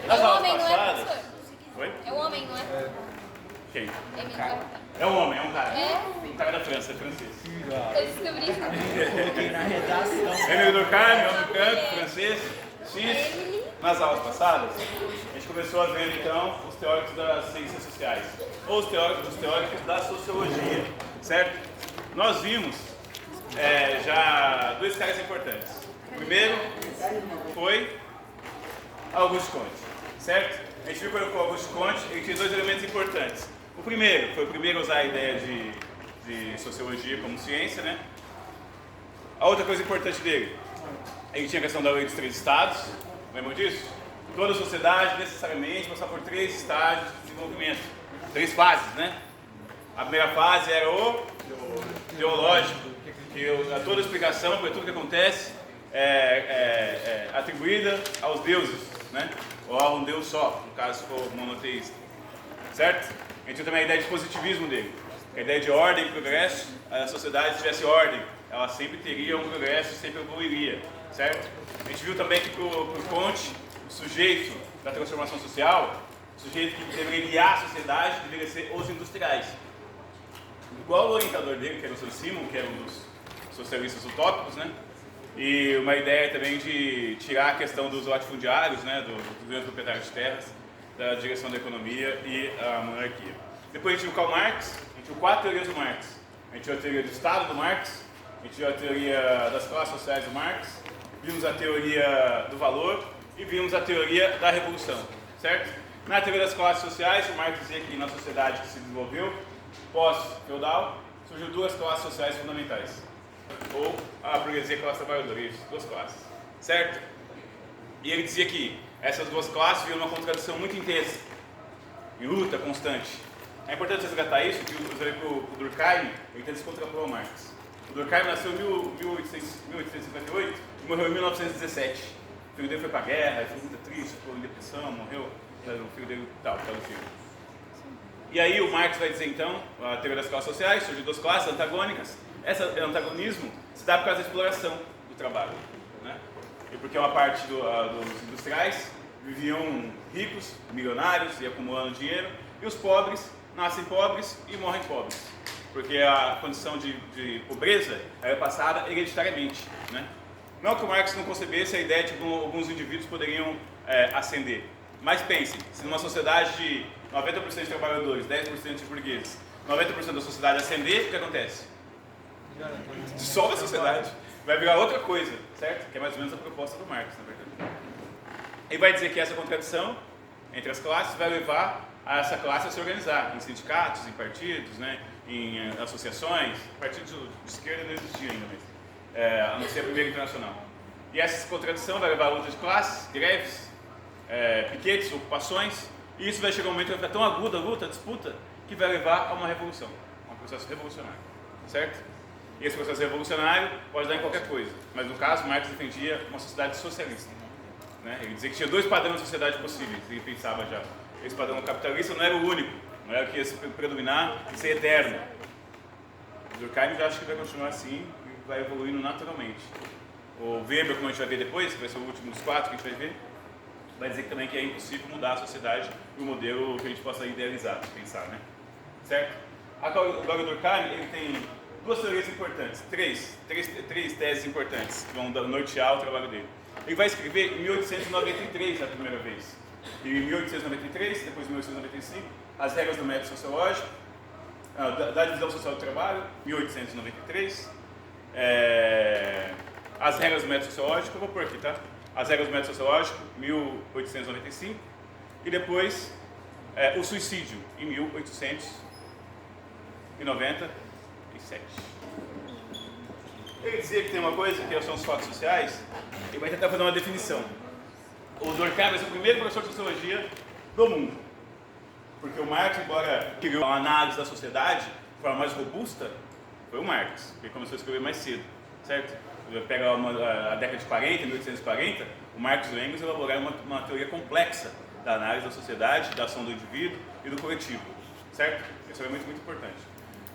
Nas É um aulas homem, não é, passadas... professor? Oi? É um homem, não é? Quem? Emile É um homem, é um cara. É? Um cara da França, é francês. Eu descobri isso. Coloquei na redação. Emile Durkheim, homem branco, francês, X. Nas aulas passadas, a gente começou a ver então os teóricos das ciências sociais, ou os teóricos da sociologia, certo? Nós vimos já dois caras importantes. O primeiro foi Auguste Comte, certo? A gente viu que o Auguste Comte ele tinha dois elementos importantes. O primeiro foi o primeiro a usar a ideia de sociologia como ciência, né? A outra coisa importante dele, ele tinha a questão da lei dos três estados, lembram disso? Toda sociedade necessariamente passa por três estágios de desenvolvimento, três fases, né? A primeira fase era o teológico, que toda explicação para tudo que acontece é atribuída aos deuses, né? Ou a um Deus só, no caso se for monoteísta, certo? A gente tem também a ideia de positivismo dele, a ideia de ordem e progresso. A sociedade, se tivesse ordem, ela sempre teria um progresso, sempre evoluiria, certo? A gente viu também que para o Comte, o sujeito da transformação social, o sujeito que deveria guiar a sociedade, deveria ser os industriais. Igual o orientador dele, que era o Sir Simon, que era um dos socialistas utópicos, né? E uma ideia também de tirar a questão dos latifundiários, né? Dos grandes proprietários de terras, da direção da economia e a monarquia. Depois a gente viu Karl Marx, a gente viu 4 teorias do Marx. A gente viu a teoria do Estado do Marx, a gente viu a teoria das classes sociais do Marx, vimos a teoria do valor e vimos a teoria da revolução, certo? Na teoria das classes sociais, o Marx dizia que na sociedade que se desenvolveu, pós-feudal, surgiu duas classes sociais fundamentais. Ou a burguesia e a classe trabalhadora, isso, duas classes, certo? E ele dizia que essas duas classes viviam uma contradição muito intensa, em luta constante. É importante resgatar isso, que o Durkheim ele tenta se contrapor ao Marx. O Durkheim nasceu em 1858 e morreu em 1917. O filho dele foi para a guerra, ele foi muito triste, ficou em depressão, morreu. O filho dele tal do filho. E aí o Marx vai dizer então, a teoria das classes sociais, surgiu duas classes antagônicas. Esse antagonismo se dá por causa da exploração do trabalho, né? E porque uma parte dos industriais viviam ricos, milionários e acumulando dinheiro, e os pobres nascem pobres e morrem pobres, porque a condição de pobreza era passada hereditariamente, né? Não que o Marx não concebesse a ideia de que alguns indivíduos poderiam ascender, mas pensem, se numa sociedade de 90% de trabalhadores, 10% de burgueses, 90% da sociedade ascender, o que acontece? Dissolve a sociedade, vai virar outra coisa, certo? Que é mais ou menos a proposta do Marx, na verdade. Ele vai dizer que essa contradição entre as classes vai levar a essa classe a se organizar em sindicatos, em partidos, né, em associações. Partidos de esquerda não existiam ainda, mas a não ser a primeira internacional. E essa contradição vai levar a luta de classes, greves, piquetes, ocupações, e isso vai chegar um momento que vai ficar tão aguda a luta, a disputa, que vai levar a uma revolução, a um processo revolucionário, certo? E esse processo revolucionário pode dar em qualquer coisa, mas no caso Marx defendia uma sociedade socialista, né? Ele dizia que tinha dois padrões de sociedade possíveis, ele pensava já. Esse padrão capitalista não era o único, não era o que ia se predominar e ser eterno. O Durkheim já acha que vai continuar assim e vai evoluindo naturalmente. O Weber, como a gente vai ver depois, que vai ser o último dos 4 que a gente vai ver, vai dizer também que é impossível mudar a sociedade e o modelo que a gente possa idealizar, pensar, né? Certo? Agora o Durkheim, ele tem duas teorias importantes, três teses importantes que vão nortear o trabalho dele. Ele vai escrever em 1893 a primeira vez. E em 1893, depois em 1895, as regras do método sociológico, da divisão social do trabalho, 1893, as regras do método sociológico, eu vou pôr aqui, tá? As regras do método sociológico, 1895, e depois o suicídio, em 1897. Ele dizia que tem uma coisa, que são os fatos sociais, e vai tentar fazer uma definição. O Durkheim vai ser o primeiro professor de sociologia do mundo. Porque o Marx, embora criou uma análise da sociedade de forma mais robusta, foi o Marx, que começou a escrever mais cedo, certo? Pega a década de 40, 1840, o Marx e o Engels elaboraram uma teoria complexa da análise da sociedade, da ação do indivíduo e do coletivo, certo? Isso é muito, muito importante.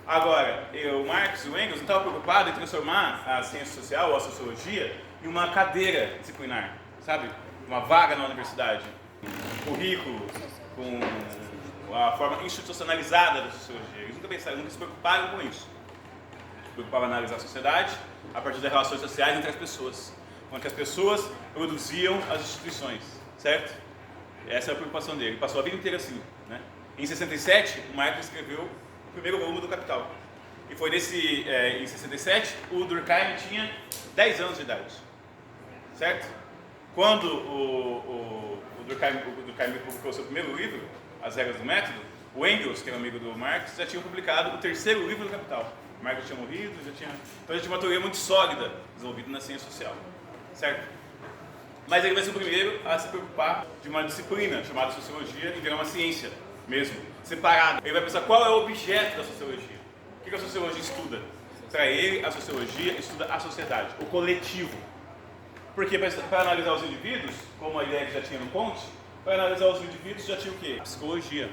Agora, o Marx e o Engels não estavam preocupados em transformar a ciência social ou a sociologia em uma cadeira disciplinar, sabe? Uma vaga na universidade. currículo, com a forma institucionalizada da sociologia. Eles nunca pensaram, nunca se preocuparam com isso. Se preocupavam em analisar a sociedade a partir das relações sociais entre as pessoas, como que as pessoas produziam as instituições, certo? Essa é a preocupação dele. Ele passou a vida inteira assim, né? Em 67, o Marx escreveu o primeiro volume do Capital. E foi em 67, o Durkheim tinha 10 anos de idade, certo? Quando o Durkheim publicou seu primeiro livro, As Regras do Método, o Engels, que era amigo do Marx, já tinha publicado o terceiro livro do Capital. O Marx já tinha morrido, então já tinha uma teoria muito sólida desenvolvida na ciência social, certo? Mas ele vai ser o primeiro a se preocupar de uma disciplina chamada sociologia e virar uma ciência mesmo, separada. Ele vai pensar qual é o objeto da sociologia. O que a sociologia estuda? Para ele, a sociologia estuda a sociedade, o coletivo. Porque para analisar os indivíduos, como a ideia que já tinha no Comte, para analisar os indivíduos já tinha o quê? A psicologia.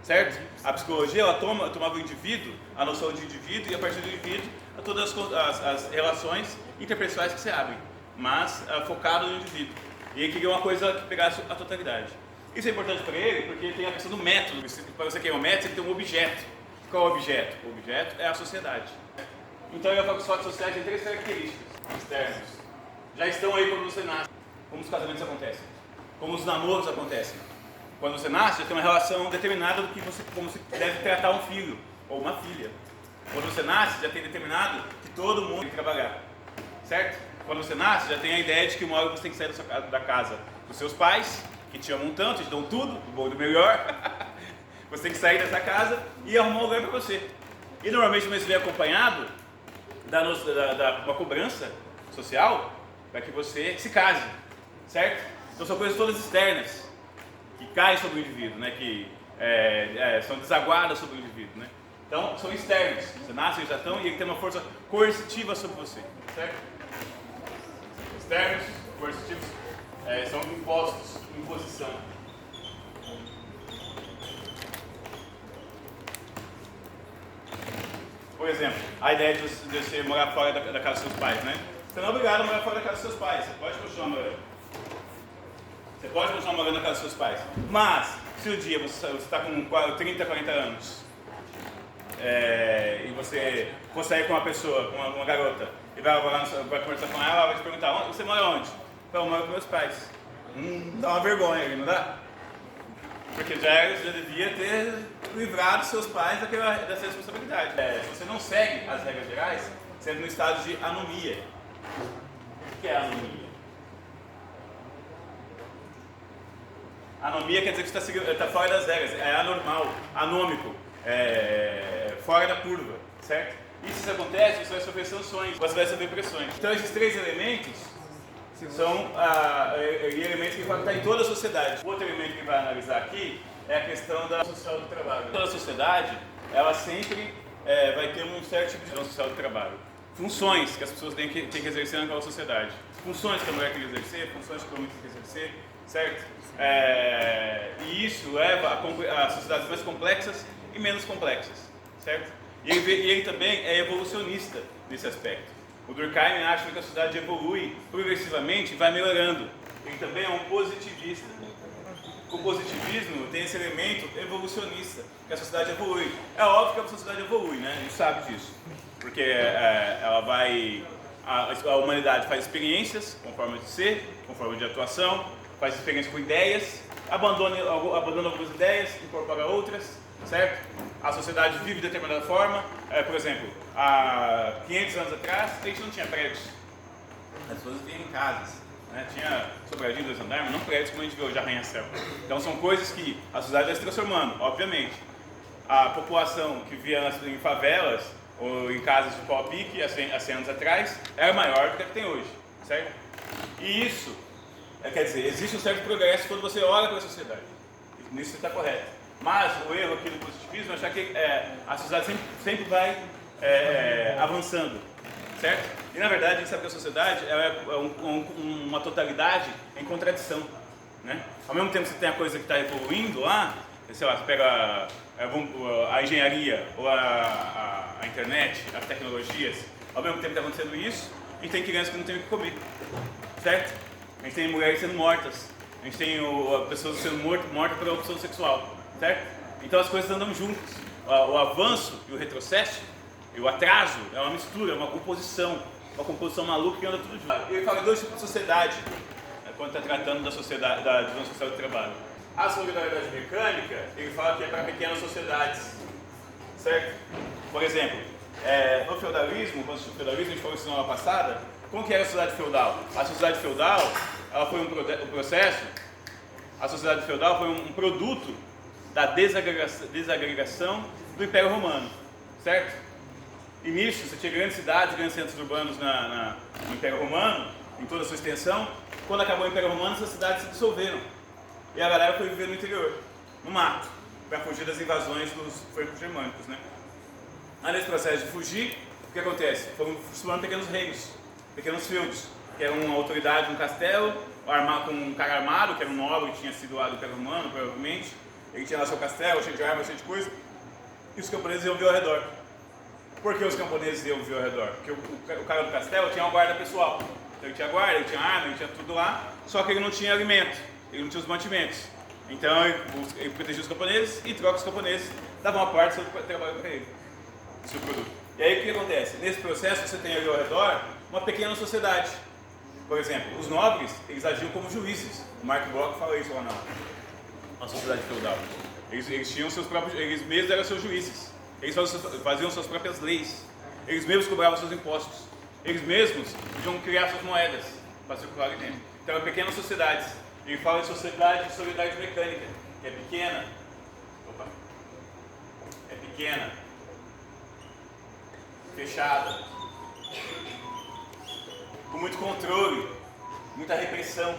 Certo? A psicologia ela tomava o indivíduo, a noção de indivíduo, e a partir do indivíduo, todas as relações interpessoais que se abrem, mas focado no indivíduo. E ele queria uma coisa que pegasse a totalidade. Isso é importante para ele porque tem a questão do método. Para você criar um método, você tem que ter um objeto. Qual é o objeto? O objeto é a sociedade. Então ele vai falar que os fatos sociais têm 3 características externas. Já estão aí quando você nasce. Como os casamentos acontecem. Como os namoros acontecem. Quando você nasce, já tem uma relação determinada do que como você deve tratar um filho ou uma filha. Quando você nasce, já tem determinado que todo mundo tem que trabalhar. Certo? Quando você nasce, já tem a ideia de que uma hora você tem que sair da casa dos seus pais, que te amam tanto, te dão tudo, do bom e do melhor. Você tem que sair dessa casa e arrumar um lugar para você. E normalmente você vem acompanhado da uma cobrança social para que você se case. Certo? Então são coisas todas externas que caem sobre o indivíduo, né? Que são desaguadas sobre o indivíduo, né? Então são externos. Você nasce, eles já estão e ele tem uma força coercitiva sobre você, certo? Externos, coercitivos, são impostos, imposição. Por exemplo, a ideia de você morar fora da casa dos seus pais, né? Você não é obrigado a morar fora da casa dos seus pais. Você pode continuar morando. Você pode continuar morando na casa dos seus pais. Mas, se um dia você está com 30, 40 anos e você for sair com uma pessoa, com uma garota, e vai conversar com ela vai te perguntar, você mora onde? Eu moro com meus pais. Dá uma vergonha, não dá? Porque já devia ter livrado seus pais dessa responsabilidade. Se você não segue as regras gerais, você entra no estado de anomia. O que é anomia? Anomia quer dizer que você está fora das regras, é anormal, anômico, fora da curva, certo? E se isso acontece, você vai sofrer sanções, você vai sofrer pressões. Então esses 3 elementos são elementos que impactam em toda a sociedade. O outro elemento que vai analisar aqui é a questão da social do trabalho. Toda a sociedade, ela sempre vai ter um certo tipo de divisão social do trabalho. Funções que as pessoas têm que exercer naquela sociedade. Funções que a mulher tem que exercer, funções que o homem tem que exercer, certo? E isso leva a sociedades mais complexas e menos complexas, certo? E ele também é evolucionista nesse aspecto. O Durkheim acha que a sociedade evolui progressivamente e vai melhorando. Ele também é um positivista. O positivismo tem esse elemento evolucionista, que a sociedade evolui. É óbvio que a sociedade evolui, né? A gente sabe disso. Porque a humanidade faz experiências com forma de ser, com forma de atuação, faz experiências com ideias, abandona algumas ideias, incorpora outras, certo? A sociedade vive de determinada forma. Por exemplo, há 500 anos atrás, a gente não tinha prédios. As pessoas viviam em casas, né? Tinha sobradinho, 2 andares, mas não prédios como a gente vê hoje, arranha-céu. Então são coisas que a sociedade vai se transformando, obviamente. A população que vivia em favelas ou em casas de pau a pique há 100 anos atrás era maior do que a que tem hoje, certo? E isso, quer dizer, existe um certo progresso quando você olha para a sociedade. Nisso você está correto. Mas o erro aqui do positivismo é achar que a sociedade sempre vai avançando, certo? E na verdade a gente sabe que a sociedade é uma totalidade em contradição, né? Ao mesmo tempo que você tem a coisa que está evoluindo lá, sei lá, você pega a engenharia ou a internet, as tecnologias, ao mesmo tempo que está acontecendo isso, a gente tem crianças que não tem o que comer, certo? A gente tem mulheres sendo mortas, a gente tem a pessoa sendo morta por opção sexual, certo? Então as coisas andam juntas. O avanço e o retrocesso, e o atraso, é uma mistura, é uma composição maluca que anda tudo junto. Ele fala de dois tipos de sociedade, quando está tratando da sociedade, da divisão social do trabalho. A solidariedade mecânica, ele fala que é para pequenas sociedades, certo? Por exemplo, no feudalismo, quando o feudalismo, a gente falou isso na aula passada, como que era a sociedade feudal? A sociedade feudal, ela foi um processo, a sociedade feudal foi um produto da desagregação do Império Romano, certo? Início, você tinha grandes cidades, grandes centros urbanos no Império Romano, em toda a sua extensão. Quando acabou o Império Romano, essas cidades se dissolveram. E a galera foi viver no interior, no mato, para fugir das invasões dos franco-germânicos, né? Aí nesse processo de fugir, o que acontece? Foram formando pequenos reinos, pequenos feudos, que era uma autoridade, um castelo, com um cara armado, que era um nobre que tinha sido lá do Império Romano, provavelmente. Ele tinha lá seu castelo, cheio de armas, cheio de coisa, e os camponeses iam ver ao redor. Por que os camponeses iam ver ao redor? Porque o cara do castelo tinha uma guarda pessoal. Então ele tinha guarda, ele tinha arma, ele tinha tudo lá, só que ele não tinha alimento, ele não tinha os mantimentos. Então ele protegia os camponeses e troca os camponeses, dava uma parte do seu trabalho para ele, do seu produto. E aí o que acontece? Nesse processo você tem ali ao redor uma pequena sociedade. Por exemplo, os nobres, eles agiam como juízes. O Mark Bloch fala isso lá na sociedade feudal. Eles tinham seus próprios, eles mesmos eram seus juízes. Eles faziam suas próprias leis. Eles mesmos cobravam seus impostos. Eles mesmos podiam criar suas moedas para circular ali dentro. Então, eram pequenas sociedades. Ele fala de sociedade de solidariedade mecânica, que é pequena. É pequena. Fechada. Com muito controle. Muita repressão.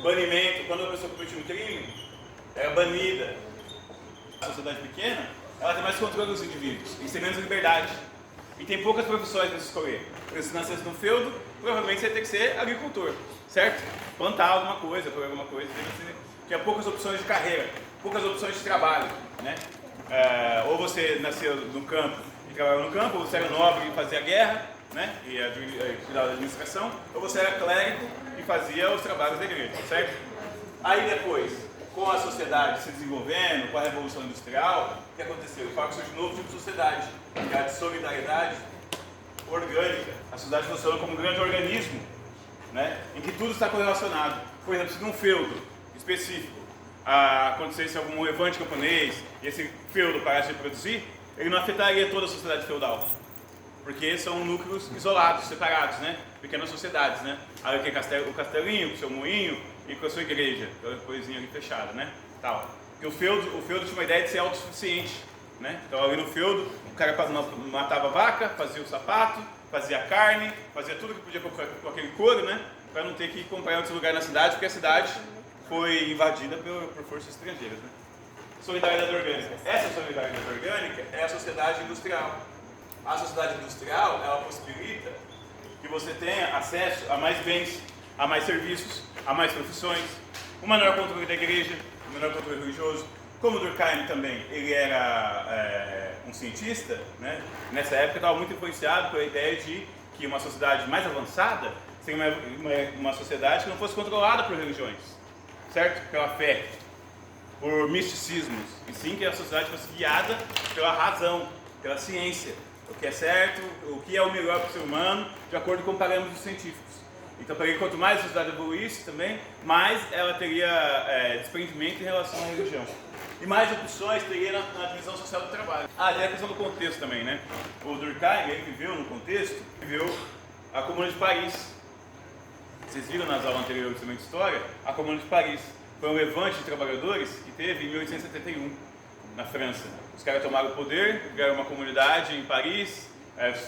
Banimento. Quando a pessoa comete um crime, era banida. A sociedade pequena, ela tem mais controle dos indivíduos, eles têm menos liberdade. E tem poucas profissões para escolher. Por isso, se nascesse no feudo, provavelmente você ia ter que ser agricultor, certo? Plantar alguma coisa, colher alguma coisa. Tinha poucas opções de carreira, poucas opções de trabalho, né? Ou você nasceu no campo e trabalhava no campo, ou você era nobre e fazia guerra, né? E cuidava da administração, ou você era clérigo e fazia os trabalhos da igreja, certo? Aí depois, com a sociedade se desenvolvendo, com a Revolução Industrial, o que aconteceu? Ele fala que surge um novo tipo de sociedade, que é a de solidariedade orgânica. A sociedade funciona como um grande organismo, né, em que tudo está correlacionado. Por exemplo, se num feudo específico acontecesse algum levante camponês e esse feudo parasse de produzir, ele não afetaria toda a sociedade feudal, porque são núcleos isolados, separados, né, pequenas sociedades, né. Aí o castelinho, com o seu moinho, e com a sua igreja, aquela coisinha ali fechada, né? Tal. Porque o feudo tinha uma ideia de ser autossuficiente, né? Então ali no feudo, o cara matava a vaca, fazia o sapato, fazia a carne, fazia tudo que podia com aquele couro, né? Para não ter que comprar em outro lugar na cidade, porque a cidade foi invadida por forças estrangeiras, né? Solidariedade orgânica. Essa solidariedade orgânica é a sociedade industrial. A sociedade industrial, ela possibilita que você tenha acesso a mais bens, a mais serviços, a mais profissões, um menor controle da igreja, um menor controle religioso. Como Durkheim também, ele era um cientista, né? Nessa época estava muito influenciado pela ideia de que uma sociedade mais avançada seria uma sociedade que não fosse controlada por religiões, certo? Pela fé, por misticismos, e sim que a sociedade fosse guiada pela razão, pela ciência, o que é certo, o que é o melhor para o ser humano, de acordo com parâmetros científicos. Então, para ele, quanto mais a sociedade evoluísse também, mais ela teria desprendimento em relação à religião. E mais opções teria na divisão social do trabalho. Tem a questão do contexto também, né? O Durkheim, ele viveu no contexto, viveu a Comuna de Paris. Vocês viram nas aulas anteriores também de história? A Comuna de Paris foi um levante de trabalhadores que teve em 1871, na França. Os caras tomaram o poder, criaram uma comunidade em Paris,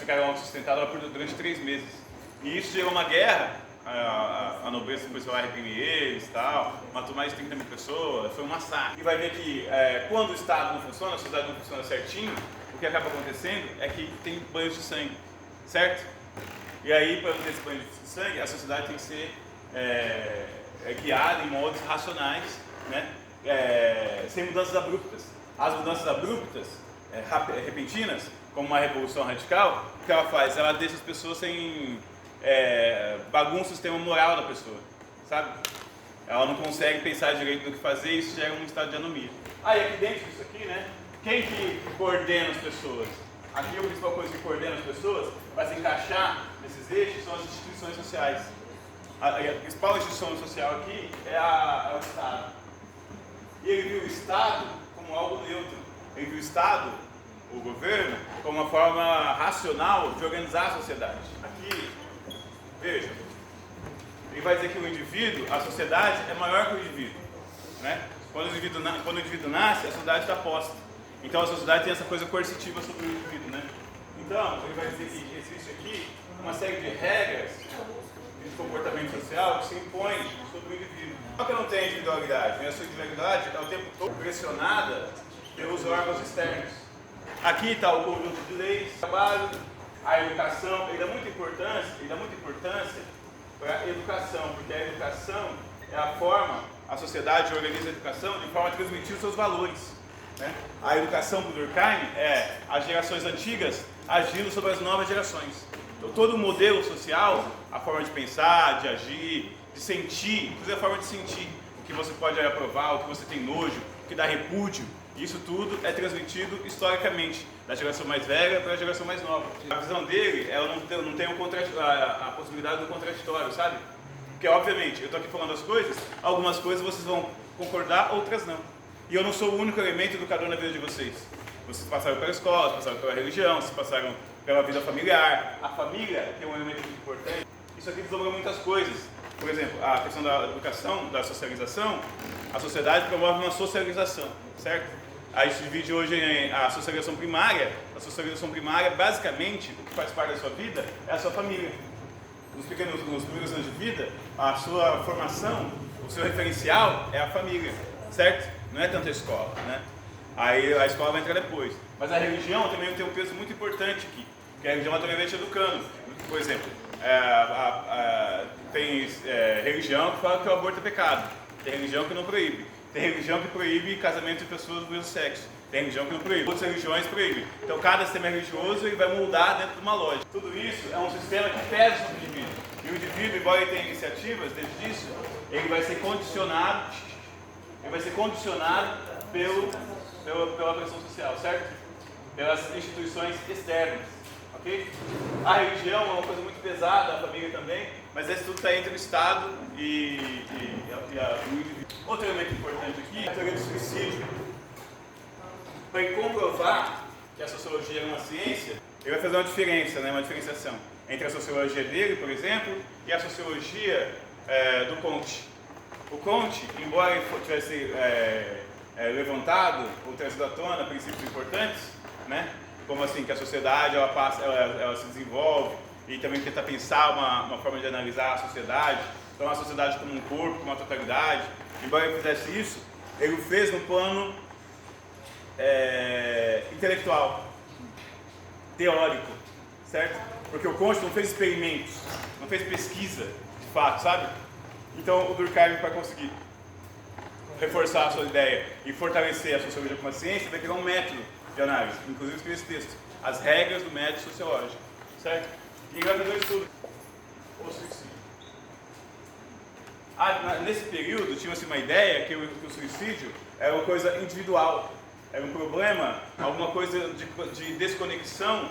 ficaram sustentados durante 3 meses. E isso gerou uma guerra, a nobreza começou a reprimir eles e tal, matou mais de 30 mil pessoas, foi um massacre. E vai ver que quando o Estado não funciona, a sociedade não funciona certinho, o que acaba acontecendo é que tem banhos de sangue, certo? E aí, para não ter esse banho de sangue, a sociedade tem que ser guiada em modos racionais, né? Sem mudanças abruptas. As mudanças abruptas, repentinas, como uma revolução radical, o que ela faz? Ela deixa as pessoas sem... bagunça o sistema moral da pessoa, sabe? ela não consegue pensar direito no que fazer e isso gera um estado de anomia. Aí aqui dentro disso aqui, né? Quem que coordena as pessoas? Aqui a principal coisa que coordena as pessoas para se encaixar nesses eixos são as instituições sociais. A principal instituição social aqui é o Estado. E ele viu o Estado como algo neutro. Ele viu o Estado, o governo, como uma forma racional de organizar a sociedade. Aqui, veja, ele vai dizer que o indivíduo, a sociedade é maior que o indivíduo, né? Quando o indivíduo nasce, a sociedade está posta. Então a sociedade tem essa coisa coercitiva sobre o indivíduo, né? Então, ele vai dizer que existe aqui uma série de regras de comportamento social que se impõem sobre o indivíduo. Só que não tem individualidade, a sua individualidade é o tempo todo pressionada pelos órgãos externos. Aqui está o conjunto de leis, o trabalho, a educação, ele dá muita importância para a educação, porque a educação é a forma, a sociedade organiza a educação de forma a transmitir os seus valores. Né? A educação do Durkheim é as gerações antigas agindo sobre as novas gerações. Então todo o modelo social, a forma de pensar, de agir, de sentir, inclusive a forma de sentir, o que você pode aprovar, o que você tem nojo, o que dá repúdio, isso tudo é transmitido historicamente, da geração mais velha para a geração mais nova. A visão dele, ela não tem a possibilidade do contraditório, sabe? Porque, obviamente, eu estou aqui falando as coisas, algumas coisas vocês vão concordar, outras não. E eu não sou o único elemento educador na vida de vocês. Vocês passaram pela escola, vocês passaram pela religião, vocês passaram pela vida familiar. A família tem um elemento muito importante. Isso aqui desdobra muitas coisas. Por exemplo, a questão da educação, da socialização, a sociedade promove uma socialização, certo? A gente divide hoje em a socialização primária. A socialização primária, basicamente, o que faz parte da sua vida é a sua família. Nos primeiros anos de vida, a sua formação, o seu referencial é a família, certo? Não é tanto a escola, né? Aí a escola vai entrar depois. Mas a religião também tem um peso muito importante aqui, que a religião também vai te educando. Por exemplo, tem religião que fala que o aborto é pecado, tem religião que não proíbe. Tem religião que proíbe casamento de pessoas do mesmo sexo. Tem religião que não proíbe. Outras religiões proíbem. Então cada sistema religioso ele vai moldar dentro de uma lógica. Tudo isso é um sistema que pesa sobre o indivíduo. E o indivíduo, embora ele tenha iniciativas desde disso, ele vai ser condicionado pela pressão social, certo? Pelas instituições externas. Ok? A religião é uma coisa muito pesada, a família também, mas isso tudo está entre o Estado e o indivíduo. Outro elemento importante aqui é a teoria do suicídio. Para comprovar que a sociologia é uma ciência, ele vai fazer uma diferença, né, uma diferenciação entre a sociologia dele, por exemplo, e a sociologia do Comte. O Comte, embora ele tivesse levantado ou trazido à tona princípios importantes, né, como assim que a sociedade ela se desenvolve e também tenta pensar uma forma de analisar a sociedade, então a sociedade como um corpo, como uma totalidade. Embora ele fizesse isso, ele o fez no plano intelectual, teórico, certo? Porque o Comte não fez experimentos, não fez pesquisa de fato, sabe? Então o Durkheim, para conseguir reforçar a sua ideia e fortalecer a sociologia como uma ciência, vai criar um método de análise, inclusive escrevi esse texto, as regras do método sociológico, certo? E ele vai fazer um estudo, o suicídio. Nesse período tinha-se uma ideia que o suicídio era uma coisa individual, era um problema, alguma coisa de desconexão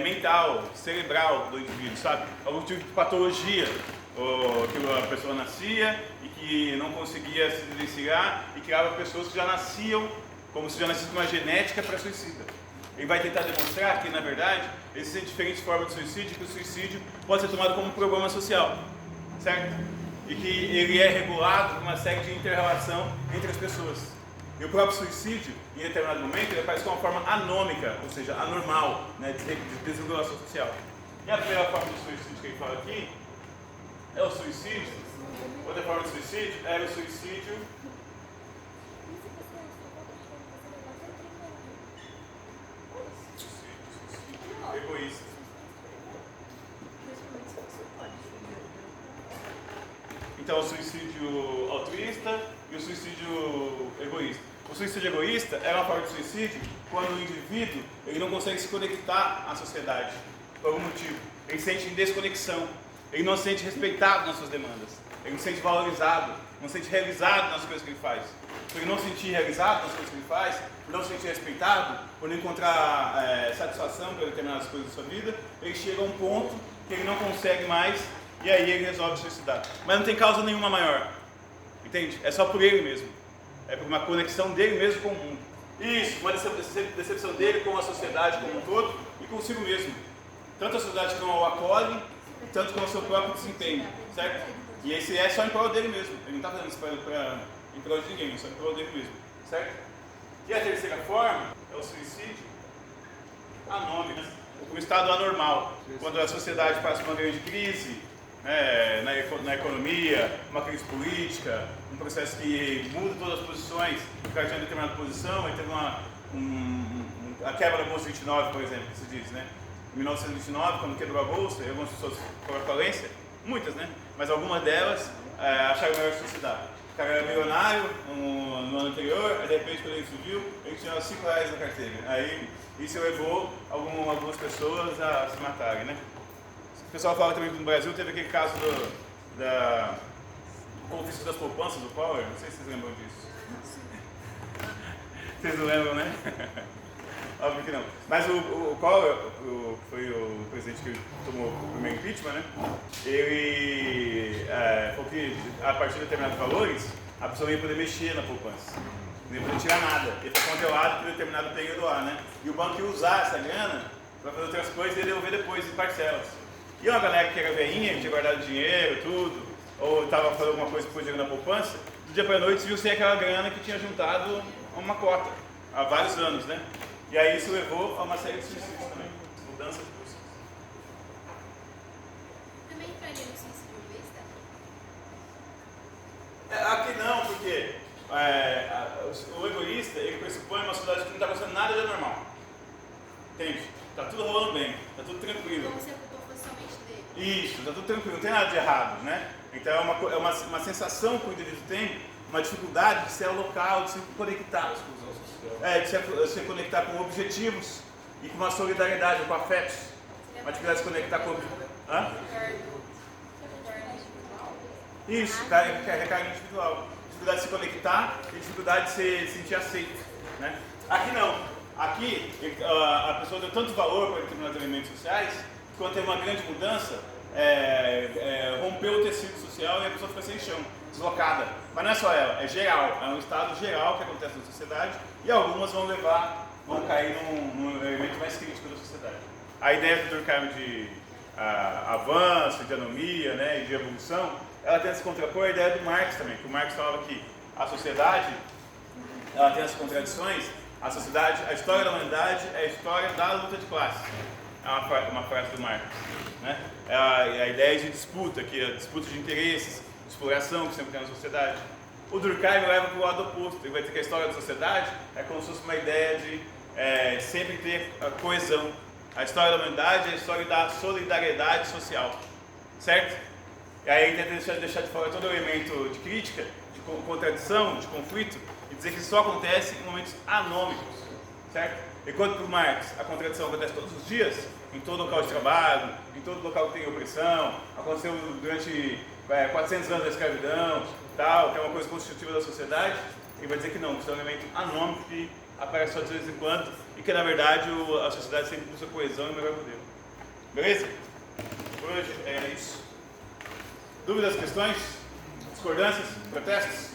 mental, cerebral do indivíduo, sabe? Algum tipo de patologia, que a pessoa nascia e que não conseguia se diferenciar e criava pessoas que já nasciam como se já nascesse com uma genética para suicida. Ele vai tentar demonstrar que, na verdade, existem diferentes formas de suicídio, que o suicídio pode ser tomado como um problema social, certo? E que ele é regulado por uma série de inter-relação entre as pessoas. E o próprio suicídio, em determinado momento, ele aparece como uma forma anômica, ou seja, anormal, né, de desregulação social. E a primeira forma de suicídio que ele fala aqui é o suicídio. Outra forma de suicídio era o suicídio egoísta. Então, o suicídio altruísta e o suicídio egoísta. O suicídio egoísta é uma forma de suicídio quando o indivíduo ele não consegue se conectar à sociedade por algum motivo. Ele sente desconexão, ele não se sente respeitado nas suas demandas. Ele não se sente valorizado, não se sente realizado nas coisas que ele faz. Por ele não se sentir realizado nas coisas que ele faz, por não se sentir respeitado, por não encontrar satisfação por determinadas coisas da sua vida, ele chega a um ponto que ele não consegue mais e aí ele resolve se suicidar. Mas não tem causa nenhuma maior, entende? É só por ele mesmo, é por uma conexão dele mesmo com o mundo. Isso, uma decepção dele com a sociedade como um todo e consigo mesmo. Tanto a sociedade que não o acolhe, tanto com o seu próprio desempenho, certo? E esse é só em prol dele mesmo, ele não está fazendo isso em prol de ninguém, é só em prol dele mesmo, certo? E a terceira forma é o suicídio anônimo, um estado anormal, quando a sociedade passa por uma grande crise, né, na economia, uma crise política, um processo que muda todas as posições, o cara tinha determinada posição, aí teve a quebra da Bolsa 29, por exemplo, que se diz, né? Em 1929, quando quebrou a Bolsa, e algumas pessoas foram à falência, muitas, né? Mas algumas delas acharam melhor se suicidar. O cara era milionário no ano anterior, aí de repente quando ele subiu, ele tinha R$5 na carteira. Aí isso levou algumas pessoas a se matarem, né? O pessoal fala também que no Brasil teve aquele caso da confisco das poupanças do Collor, não sei se vocês lembram disso. Vocês não lembram, né? Óbvio que não. Mas o Collor, foi o presidente que tomou o primeiro impeachment, né? Ele falou que a partir de determinados valores, a pessoa não ia poder mexer na poupança. Não ia poder tirar nada. Ele foi congelado por determinado período lá, né? E o banco ia usar essa grana para fazer outras coisas e devolver depois em parcelas. E uma galera que era veinha, que tinha guardado dinheiro, tudo, ou estava fazendo alguma coisa que pôs dinheiro na poupança, do dia para a noite viu sem aquela grana que tinha juntado a uma cota, há vários anos, né? E aí isso levou a uma série de suicídios também, mudanças de buscas. Também entraria no suicídio egoísta? Aqui não, porque o egoísta, ele pressupõe uma sociedade que não está acontecendo nada de anormal. Entende? Está tudo rolando bem, está tudo tranquilo. Como se a culpa fosse somente dele. Isso, está tudo tranquilo, não tem nada de errado, né? Então é uma sensação que o indivíduo tem, uma dificuldade de ser local, de se conectar. De se conectar com objetivos e com uma solidariedade, com afetos. Uma dificuldade de se conectar com objetivos. Isso, recarga individual. Dificuldade de se conectar e dificuldade de se sentir aceito, né? Aqui não. Aqui a pessoa deu tanto valor para determinados elementos sociais que quando teve uma grande mudança, rompeu o tecido social e a pessoa fica sem chão, deslocada. Mas não é só ela, é geral, é um estado geral que acontece na sociedade e algumas vão cair num elemento mais crítico da sociedade. A ideia do Durkheim de avanço, de anomia, né, e de evolução, ela tem esse contrapor à ideia do Marx também, que o Marx falava que a sociedade ela tem as contradições, a história da humanidade é a história da luta de classes. É uma frase do Marx, né? É a ideia de disputa, que é a disputa de interesses, de exploração que sempre tem na sociedade. O Durkheim leva para o lado oposto, ele vai dizer que a história da sociedade é como se fosse uma ideia de sempre ter a coesão. A história da humanidade é a história da solidariedade social, certo? E aí ele tenta deixar de fora todo o elemento de crítica, de contradição, de conflito, e dizer que isso só acontece em momentos anômicos, certo? Enquanto para o Marx a contradição acontece todos os dias, em todo local de trabalho, em todo local que tem opressão, aconteceu durante 400 anos da escravidão, tal, que é uma coisa constitutiva da sociedade, ele vai dizer que não, que isso é um elemento anômico que aparece só de vez em quando e que na verdade a sociedade sempre busca coesão e melhor modelo. Beleza? Por hoje é isso. Dúvidas, questões, discordâncias, protestos?